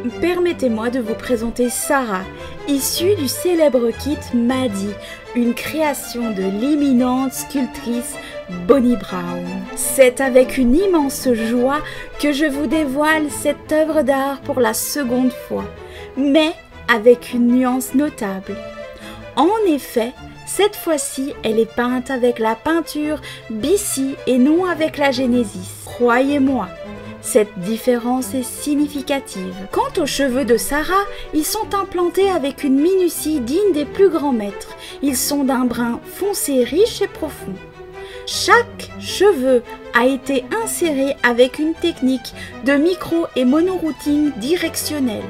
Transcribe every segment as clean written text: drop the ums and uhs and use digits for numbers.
permettez-moi de vous présenter Sarah, issue du célèbre kit Maddie, une création de l'éminente sculptrice Bonnie Brown. C'est avec une immense joie que je vous dévoile cette œuvre d'art pour la seconde fois, mais avec une nuance notable. En effet, cette fois-ci, elle est peinte avec la peinture BC et non avec la Genesis. Croyez-moi, cette différence est significative. Quant aux cheveux de Sarah, ils sont implantés avec une minutie digne des plus grands maîtres. Ils sont d'un brun foncé riche et profond. Chaque cheveu a été inséré avec une technique de micro et monorouting directionnelle,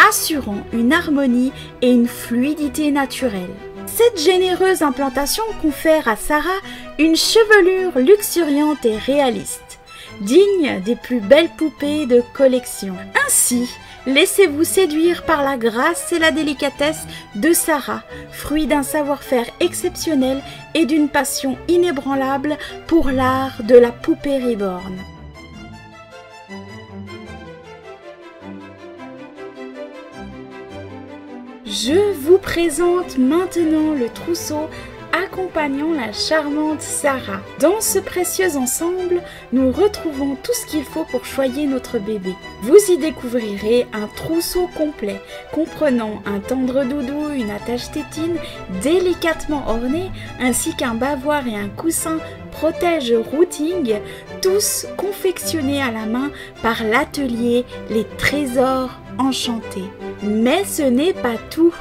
assurant une harmonie et une fluidité naturelle. Cette généreuse implantation confère à Sarah une chevelure luxuriante et réaliste, digne des plus belles poupées de collection. Ainsi, laissez-vous séduire par la grâce et la délicatesse de Sarah, fruit d'un savoir-faire exceptionnel et d'une passion inébranlable pour l'art de la poupée reborn. Je vous présente maintenant le trousseau accompagnant la charmante Sarah. Dans ce précieux ensemble, nous retrouvons tout ce qu'il faut pour choyer notre bébé. Vous y découvrirez un trousseau complet, comprenant un tendre doudou, une attache tétine délicatement ornée, ainsi qu'un bavoir et un coussin protège routing, tous confectionnés à la main par l'atelier Les Trésors Enchantés. Mais ce n'est pas tout.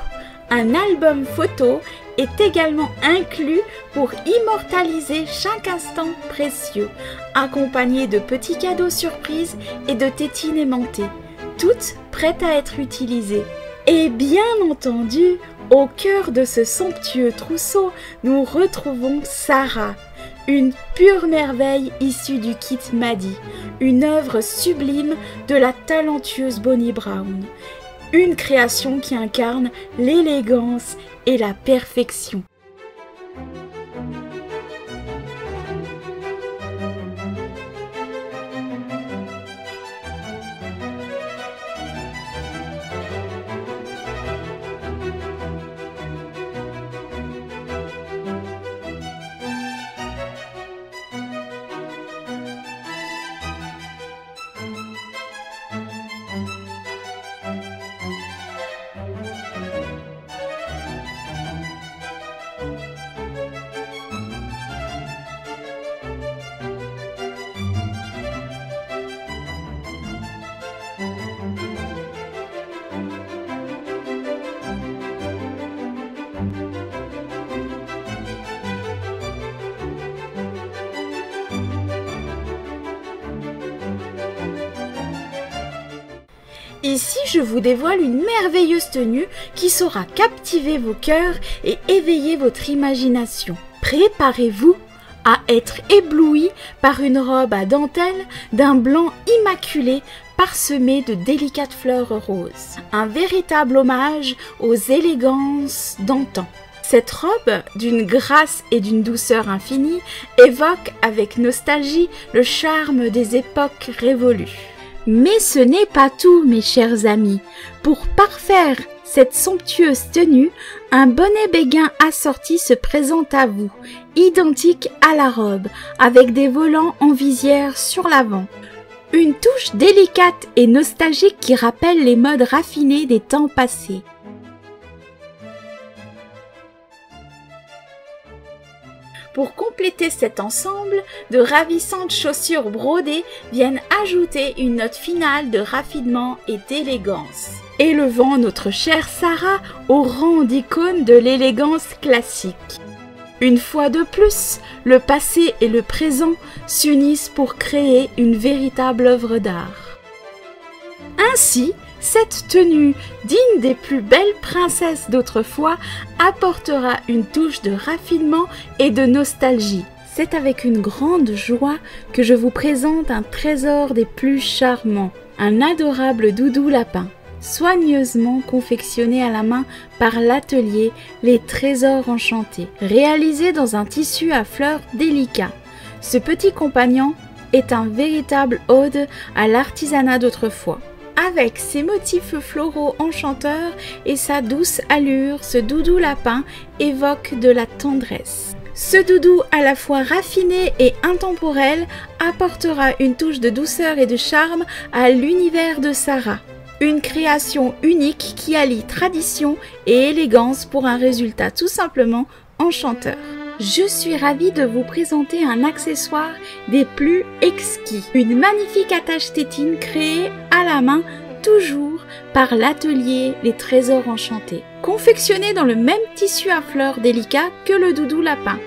Un album photo est également inclus pour immortaliser chaque instant précieux, accompagné de petits cadeaux surprises et de tétines aimantées, toutes prêtes à être utilisées. Et bien entendu, au cœur de ce somptueux trousseau, nous retrouvons Sarah, une pure merveille issue du kit Maddie, une œuvre sublime de la talentueuse Bonnie Brown. Une création qui incarne l'élégance et la perfection. Ici, je vous dévoile une merveilleuse tenue qui saura captiver vos cœurs et éveiller votre imagination. Préparez-vous à être ébloui par une robe à dentelle d'un blanc immaculé parsemé de délicates fleurs roses. Un véritable hommage aux élégances d'antan. Cette robe, d'une grâce et d'une douceur infinie, évoque avec nostalgie le charme des époques révolues. Mais ce n'est pas tout, mes chers amis. Pour parfaire cette somptueuse tenue, un bonnet béguin assorti se présente à vous, identique à la robe, avec des volants en visière sur l'avant. Une touche délicate et nostalgique qui rappelle les modes raffinés des temps passés. Pour compléter cet ensemble, de ravissantes chaussures brodées viennent ajouter une note finale de raffinement et d'élégance, élevant notre chère Sarah au rang d'icône de l'élégance classique. Une fois de plus, le passé et le présent s'unissent pour créer une véritable œuvre d'art. Ainsi, cette tenue, digne des plus belles princesses d'autrefois, apportera une touche de raffinement et de nostalgie. C'est avec une grande joie que je vous présente un trésor des plus charmants, un adorable doudou lapin, soigneusement confectionné à la main par l'atelier Les Trésors Enchantés, réalisé dans un tissu à fleurs délicat. Ce petit compagnon est un véritable ode à l'artisanat d'autrefois. Avec ses motifs floraux enchanteurs et sa douce allure, ce doudou lapin évoque de la tendresse. Ce doudou à la fois raffiné et intemporel apportera une touche de douceur et de charme à l'univers de Sarah. Une création unique qui allie tradition et élégance pour un résultat tout simplement enchanteur. Je suis ravie de vous présenter un accessoire des plus exquis. Une magnifique attache tétine créée à la main, toujours par l'atelier Les Trésors Enchantés. Confectionnée dans le même tissu à fleurs délicat que le doudou lapin.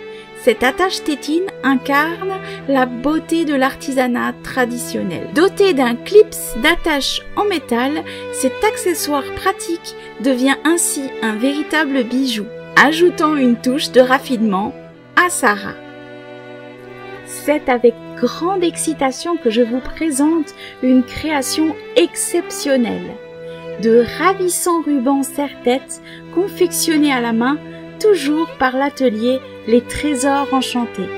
Cette attache tétine incarne la beauté de l'artisanat traditionnel. Doté d'un clip d'attache en métal, cet accessoire pratique devient ainsi un véritable bijou, ajoutant une touche de raffinement à Sarah. C'est avec grande excitation que je vous présente une création exceptionnelle. De ravissants rubans serre-tête confectionnés à la main, toujours par l'atelier Les Trésors Enchantés.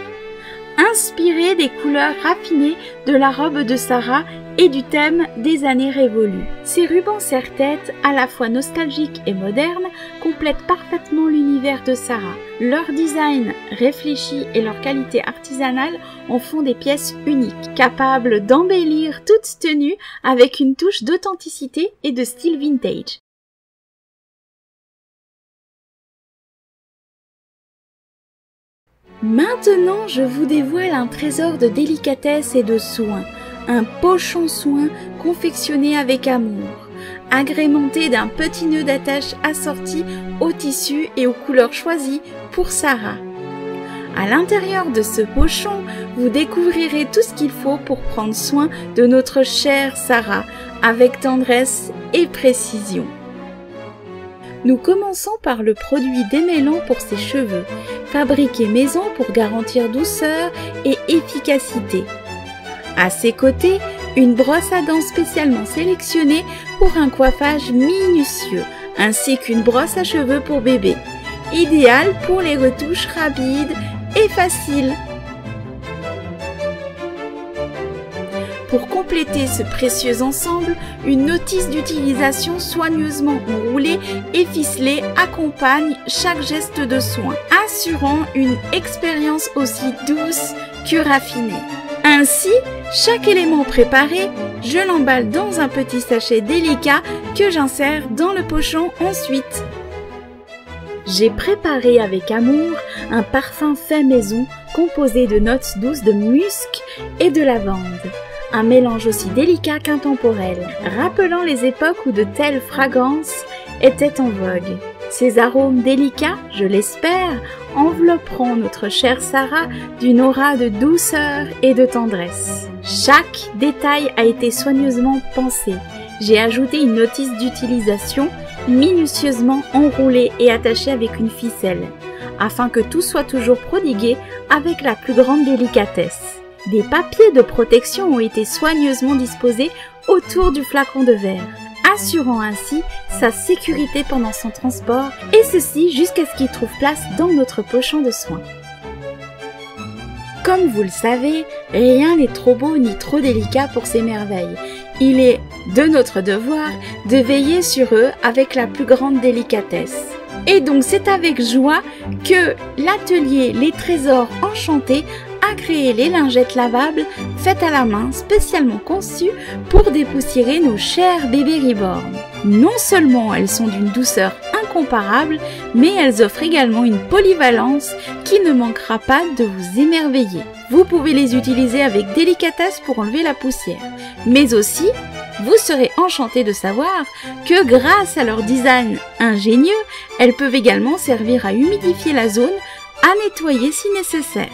Inspiré des couleurs raffinées de la robe de Sarah et du thème des années révolues. Ces rubans serre-tête, à la fois nostalgiques et modernes, complètent parfaitement l'univers de Sarah. Leur design réfléchi et leur qualité artisanale en font des pièces uniques, capables d'embellir toute tenue avec une touche d'authenticité et de style vintage. Maintenant, je vous dévoile un trésor de délicatesse et de soin, un pochon soin confectionné avec amour, agrémenté d'un petit nœud d'attache assorti au tissu et aux couleurs choisies pour Sarah. À l'intérieur de ce pochon, vous découvrirez tout ce qu'il faut pour prendre soin de notre chère Sarah, avec tendresse et précision. Nous commençons par le produit démêlant pour ses cheveux, fabriqué maison pour garantir douceur et efficacité. À ses côtés, une brosse à dents spécialement sélectionnée pour un coiffage minutieux, ainsi qu'une brosse à cheveux pour bébé, idéale pour les retouches rapides et faciles. Pour compléter ce précieux ensemble, une notice d'utilisation soigneusement enroulée et ficelée accompagne chaque geste de soin, assurant une expérience aussi douce que raffinée. Ainsi, chaque élément préparé, je l'emballe dans un petit sachet délicat que j'insère dans le pochon ensuite. J'ai préparé avec amour un parfum fait maison composé de notes douces de musc et de lavande. Un mélange aussi délicat qu'intemporel, rappelant les époques où de telles fragrances étaient en vogue. Ces arômes délicats, je l'espère, envelopperont notre chère Sarah d'une aura de douceur et de tendresse. Chaque détail a été soigneusement pensé. J'ai ajouté une notice d'utilisation minutieusement enroulée et attachée avec une ficelle, afin que tout soit toujours prodigué avec la plus grande délicatesse. Des papiers de protection ont été soigneusement disposés autour du flacon de verre, assurant ainsi sa sécurité pendant son transport, et ceci jusqu'à ce qu'il trouve place dans notre pochon de soins. Comme vous le savez, rien n'est trop beau ni trop délicat pour ces merveilles. Il est de notre devoir de veiller sur eux avec la plus grande délicatesse. Et donc c'est avec joie que l'atelier Les Trésors Enchantés a créé les lingettes lavables faites à la main, spécialement conçues pour dépoussiérer nos chers bébés reborn. Non seulement elles sont d'une douceur incomparable, mais elles offrent également une polyvalence qui ne manquera pas de vous émerveiller. Vous pouvez les utiliser avec délicatesse pour enlever la poussière, mais aussi vous serez enchanté de savoir que grâce à leur design ingénieux, elles peuvent également servir à humidifier la zone, à nettoyer si nécessaire.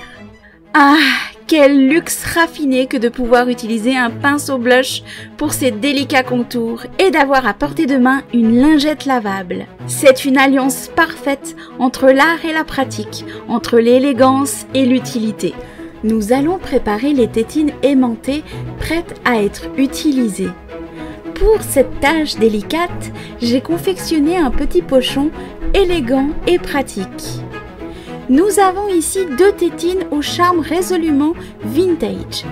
Ah, quel luxe raffiné que de pouvoir utiliser un pinceau blush pour ces délicats contours et d'avoir à portée de main une lingette lavable. C'est une alliance parfaite entre l'art et la pratique, entre l'élégance et l'utilité. Nous allons préparer les tétines aimantées prêtes à être utilisées. Pour cette tâche délicate, j'ai confectionné un petit pochon élégant et pratique. Nous avons ici deux tétines au charme résolument vintage.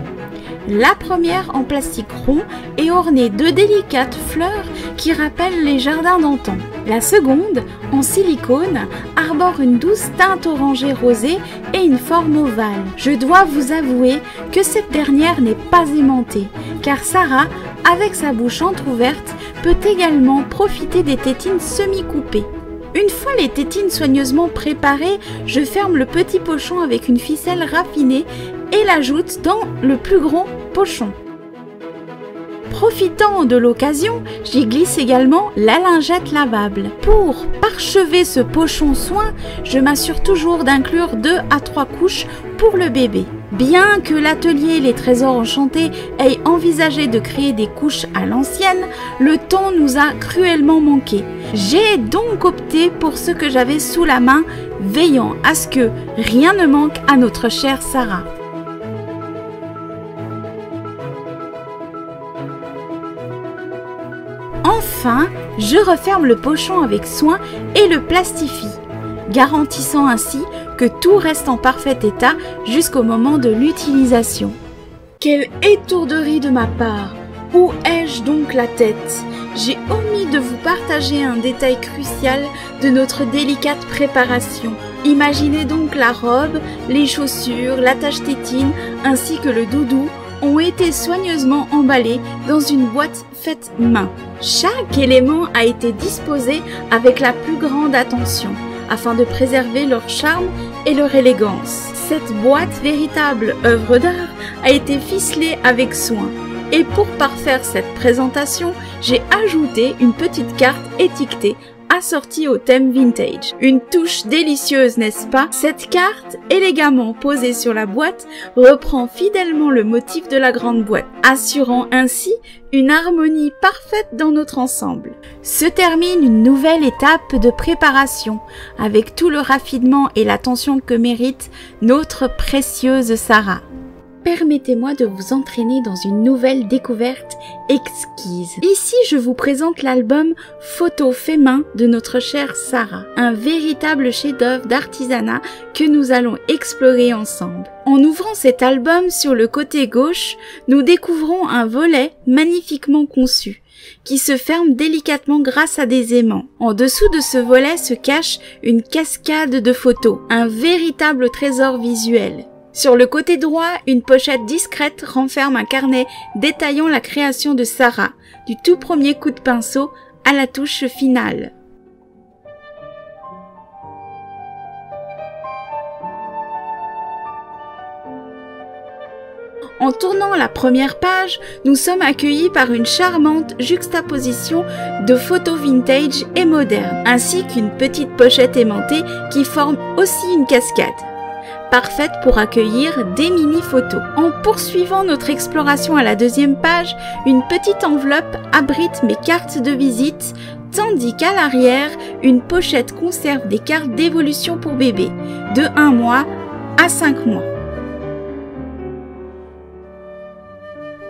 La première en plastique rond et ornée de délicates fleurs qui rappellent les jardins d'antan. La seconde, en silicone, arbore une douce teinte orangée rosée et une forme ovale. Je dois vous avouer que cette dernière n'est pas aimantée, car Sarah, avec sa bouche entrouverte, peut également profiter des tétines semi-coupées. Une fois les tétines soigneusement préparées, je ferme le petit pochon avec une ficelle raffinée et l'ajoute dans le plus grand pochon. Profitant de l'occasion, j'y glisse également la lingette lavable. Pour parchever ce pochon soin, je m'assure toujours d'inclure 2 à 3 couches pour le bébé. Bien que l'atelier Les Trésors Enchantés ait envisagé de créer des couches à l'ancienne, le temps nous a cruellement manqué. J'ai donc opté pour ce que j'avais sous la main, veillant à ce que rien ne manque à notre chère Sarah. Enfin, je referme le pochon avec soin et le plastifie, garantissant ainsi que tout reste en parfait état jusqu'au moment de l'utilisation. Quelle étourderie de ma part! Où ai-je donc la tête? J'ai omis de vous partager un détail crucial de notre délicate préparation. Imaginez donc la robe, les chaussures, l'attache tétine ainsi que le doudou ont été soigneusement emballés dans une boîte faite main. Chaque élément a été disposé avec la plus grande attention afin de préserver leur charme et leur élégance. Cette boîte, véritable œuvre d'art, a été ficelée avec soin. Et pour parfaire cette présentation, j'ai ajouté une petite carte étiquetée assortie au thème vintage. Une touche délicieuse, n'est-ce pas? Cette carte, élégamment posée sur la boîte, reprend fidèlement le motif de la grande boîte, assurant ainsi une harmonie parfaite dans notre ensemble. Se termine une nouvelle étape de préparation, avec tout le raffinement et l'attention que mérite notre précieuse Sarah. Permettez-moi de vous entraîner dans une nouvelle découverte exquise. Ici, je vous présente l'album Photos fait main de notre chère Sarah, un véritable chef-d'œuvre d'artisanat que nous allons explorer ensemble. En ouvrant cet album sur le côté gauche, nous découvrons un volet magnifiquement conçu, qui se ferme délicatement grâce à des aimants. En dessous de ce volet se cache une cascade de photos, un véritable trésor visuel. Sur le côté droit, une pochette discrète renferme un carnet détaillant la création de Sarah, du tout premier coup de pinceau à la touche finale. En tournant la première page, nous sommes accueillis par une charmante juxtaposition de photos vintage et modernes, ainsi qu'une petite pochette aimantée qui forme aussi une cascade, parfaite pour accueillir des mini-photos. En poursuivant notre exploration à la deuxième page, une petite enveloppe abrite mes cartes de visite, tandis qu'à l'arrière, une pochette conserve des cartes d'évolution pour bébé, de 1 mois à 5 mois.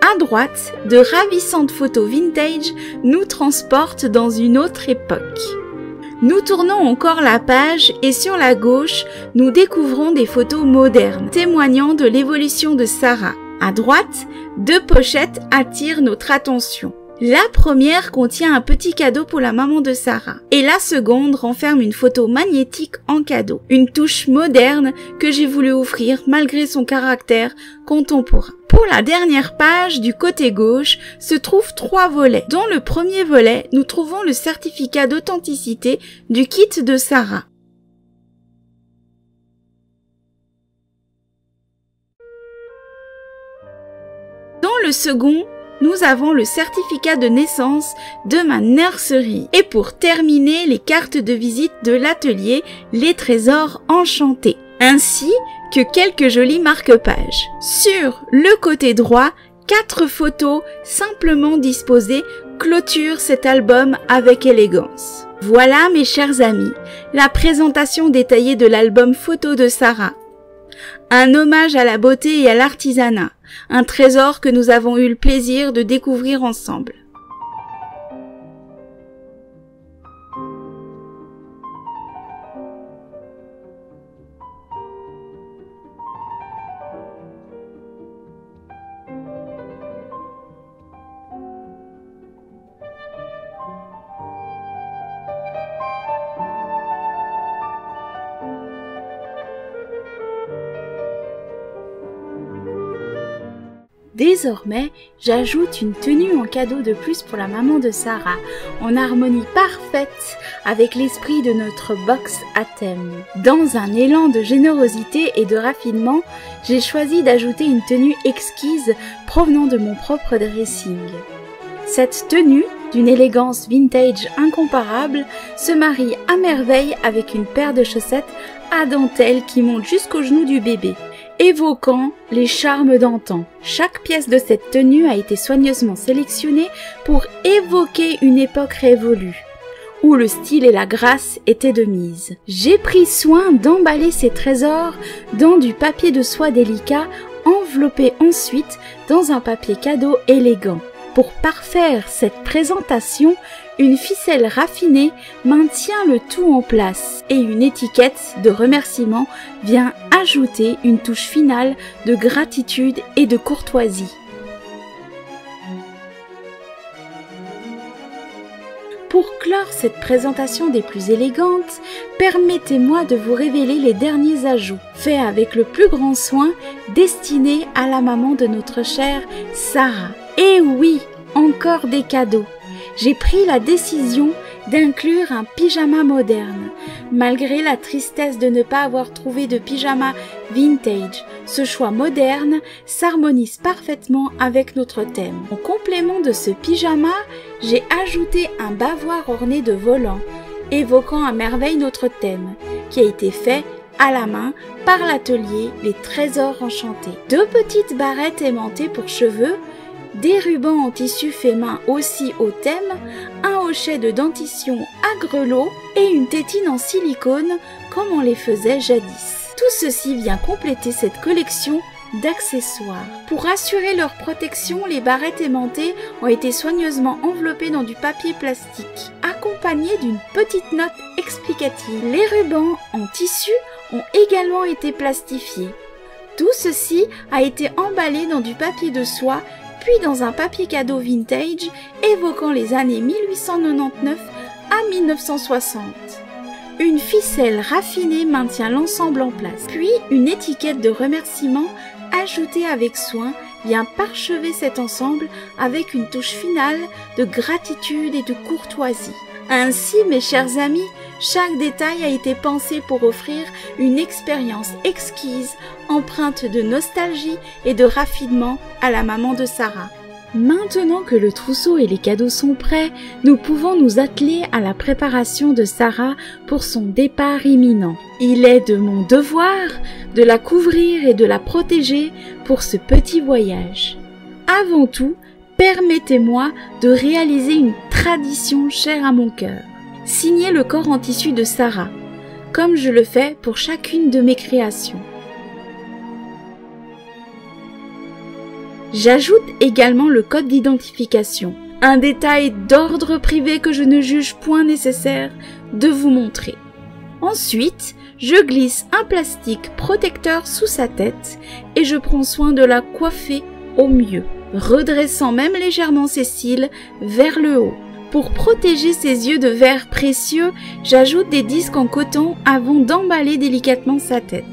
À droite, de ravissantes photos vintage nous transportent dans une autre époque. Nous tournons encore la page et sur la gauche, nous découvrons des photos modernes, témoignant de l'évolution de Sarah. À droite, 2 pochettes attirent notre attention. La première contient un petit cadeau pour la maman de Sarah et la seconde renferme une photo magnétique en cadeau. Une touche moderne que j'ai voulu offrir malgré son caractère contemporain. Pour la dernière page, du côté gauche, se trouvent 3 volets. Dans le premier volet, nous trouvons le certificat d'authenticité du kit de Sarah. Dans le second, nous avons le certificat de naissance de ma nurserie. Et pour terminer, les cartes de visite de l'atelier Les Trésors Enchantés, ainsi que quelques jolis marque-pages. Sur le côté droit, 4 photos simplement disposées clôturent cet album avec élégance. Voilà, mes chers amis, la présentation détaillée de l'album photo de Sarah. Un hommage à la beauté et à l'artisanat, un trésor que nous avons eu le plaisir de découvrir ensemble. Désormais, j'ajoute une tenue en cadeau de plus pour la maman de Sarah, en harmonie parfaite avec l'esprit de notre box à thème. Dans un élan de générosité et de raffinement, j'ai choisi d'ajouter une tenue exquise provenant de mon propre dressing. Cette tenue, d'une élégance vintage incomparable, se marie à merveille avec une paire de chaussettes à dentelle qui monte jusqu'aux genoux du bébé, évoquant les charmes d'antan. Chaque pièce de cette tenue a été soigneusement sélectionnée pour évoquer une époque révolue, où le style et la grâce étaient de mise. J'ai pris soin d'emballer ces trésors dans du papier de soie délicat, enveloppé ensuite dans un papier cadeau élégant. Pour parfaire cette présentation, une ficelle raffinée maintient le tout en place et une étiquette de remerciement vient ajouter une touche finale de gratitude et de courtoisie. Pour clore cette présentation des plus élégantes, permettez-moi de vous révéler les derniers ajouts, faits avec le plus grand soin, destinés à la maman de notre chère Sarah. Et oui, encore des cadeaux. J'ai pris la décision d'inclure un pyjama moderne, malgré la tristesse de ne pas avoir trouvé de pyjama vintage. Ce choix moderne s'harmonise parfaitement avec notre thème. En complément de ce pyjama, j'ai ajouté un bavoir orné de volants, évoquant à merveille notre thème, qui a été fait à la main par l'atelier Les Trésors Enchantés. 2 petites barrettes aimantées pour cheveux, des rubans en tissu fait main aussi au thème, un hochet de dentition à grelots et une tétine en silicone comme on les faisait jadis. Tout ceci vient compléter cette collection d'accessoires. Pour assurer leur protection, les barrettes aimantées ont été soigneusement enveloppées dans du papier plastique, accompagnées d'une petite note explicative. Les rubans en tissu ont également été plastifiés. Tout ceci a été emballé dans du papier de soie puis dans un papier cadeau vintage évoquant les années 1899 à 1960. Une ficelle raffinée maintient l'ensemble en place, puis une étiquette de remerciement ajoutée avec soin vient parchever cet ensemble avec une touche finale de gratitude et de courtoisie. Ainsi, mes chers amis, chaque détail a été pensé pour offrir une expérience exquise, empreinte de nostalgie et de raffinement à la maman de Sarah. Maintenant que le trousseau et les cadeaux sont prêts, nous pouvons nous atteler à la préparation de Sarah pour son départ imminent. Il est de mon devoir de la couvrir et de la protéger pour ce petit voyage. Avant tout, permettez-moi de réaliser une tradition chère à mon cœur. Signer le corps en tissu de Sarah, comme je le fais pour chacune de mes créations. J'ajoute également le code d'identification, un détail d'ordre privé que je ne juge point nécessaire de vous montrer. Ensuite, je glisse un plastique protecteur sous sa tête et je prends soin de la coiffer au mieux, redressant même légèrement ses cils vers le haut. Pour protéger ses yeux de verre précieux, j'ajoute des disques en coton avant d'emballer délicatement sa tête.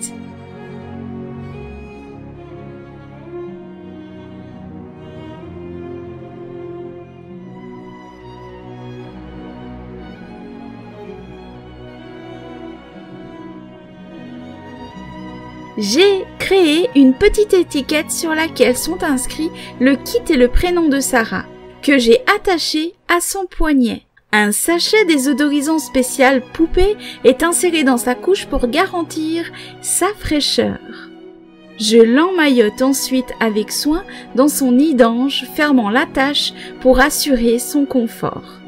J'ai créé une petite étiquette sur laquelle sont inscrits le kit et le prénom de Sarah, que j'ai attaché à son poignet. Un sachet désodorisant spécial poupée est inséré dans sa couche pour garantir sa fraîcheur. Je l'emmaillote ensuite avec soin dans son nid d'ange, fermant l'attache pour assurer son confort.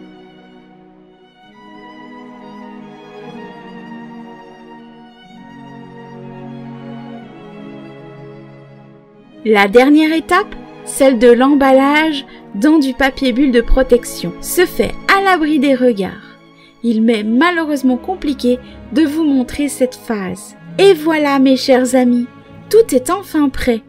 La dernière étape, celle de l'emballage dans du papier bulle de protection, se fait à l'abri des regards. Il m'est malheureusement compliqué de vous montrer cette phase. Et voilà mes chers amis, tout est enfin prêt.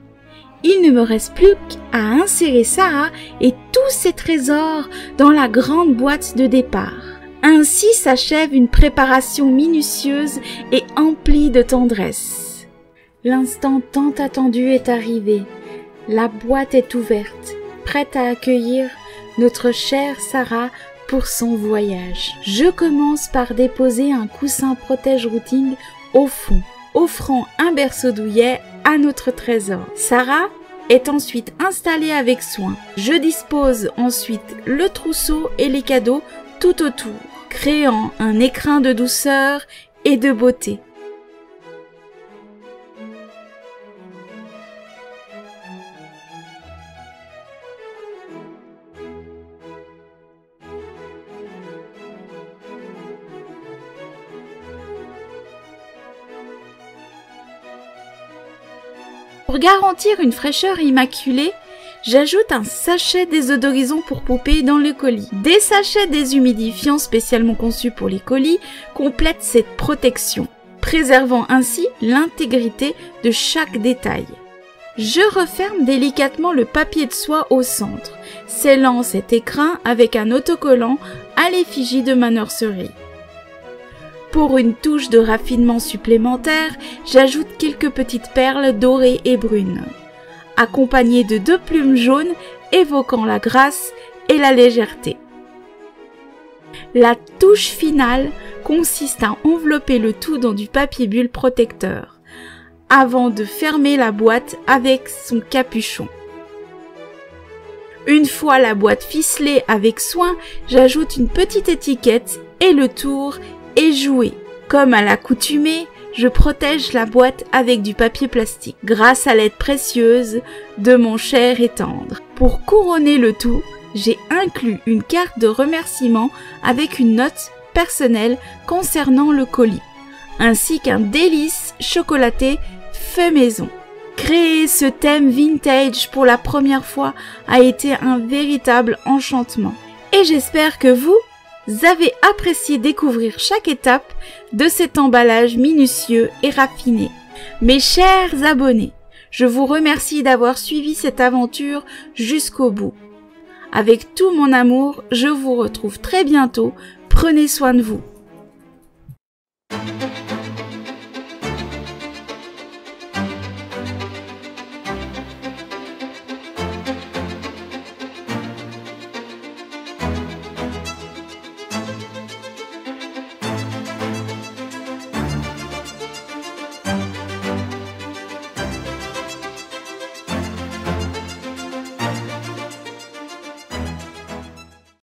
Il ne me reste plus qu'à insérer Sarah et tous ses trésors dans la grande boîte de départ. Ainsi s'achève une préparation minutieuse et emplie de tendresse. L'instant tant attendu est arrivé. La boîte est ouverte, prête à accueillir notre chère Sarah pour son voyage. Je commence par déposer un coussin protège-routing au fond, offrant un berceau douillet à notre trésor. Sarah est ensuite installée avec soin. Je dispose ensuite le trousseau et les cadeaux tout autour, créant un écrin de douceur et de beauté. Pour garantir une fraîcheur immaculée, j'ajoute un sachet désodorisant pour poupées dans le colis. Des sachets déshumidifiants spécialement conçus pour les colis complètent cette protection, préservant ainsi l'intégrité de chaque détail. Je referme délicatement le papier de soie au centre, scellant cet écrin avec un autocollant à l'effigie de ma nurserie. Pour une touche de raffinement supplémentaire, j'ajoute quelques petites perles dorées et brunes, accompagnées de 2 plumes jaunes évoquant la grâce et la légèreté. La touche finale consiste à envelopper le tout dans du papier bulle protecteur, avant de fermer la boîte avec son capuchon. Une fois la boîte ficelée avec soin, j'ajoute une petite étiquette et le tour est joué. Comme à l'accoutumée, je protège la boîte avec du papier plastique, grâce à l'aide précieuse de mon cher et tendre. Pour couronner le tout, j'ai inclus une carte de remerciement avec une note personnelle concernant le colis, ainsi qu'un délice chocolaté fait maison. Créer ce thème vintage pour la première fois a été un véritable enchantement. Et j'espère que vous avez apprécié découvrir chaque étape de cet emballage minutieux et raffiné. Mes chers abonnés, je vous remercie d'avoir suivi cette aventure jusqu'au bout. Avec tout mon amour, je vous retrouve très bientôt. Prenez soin de vous.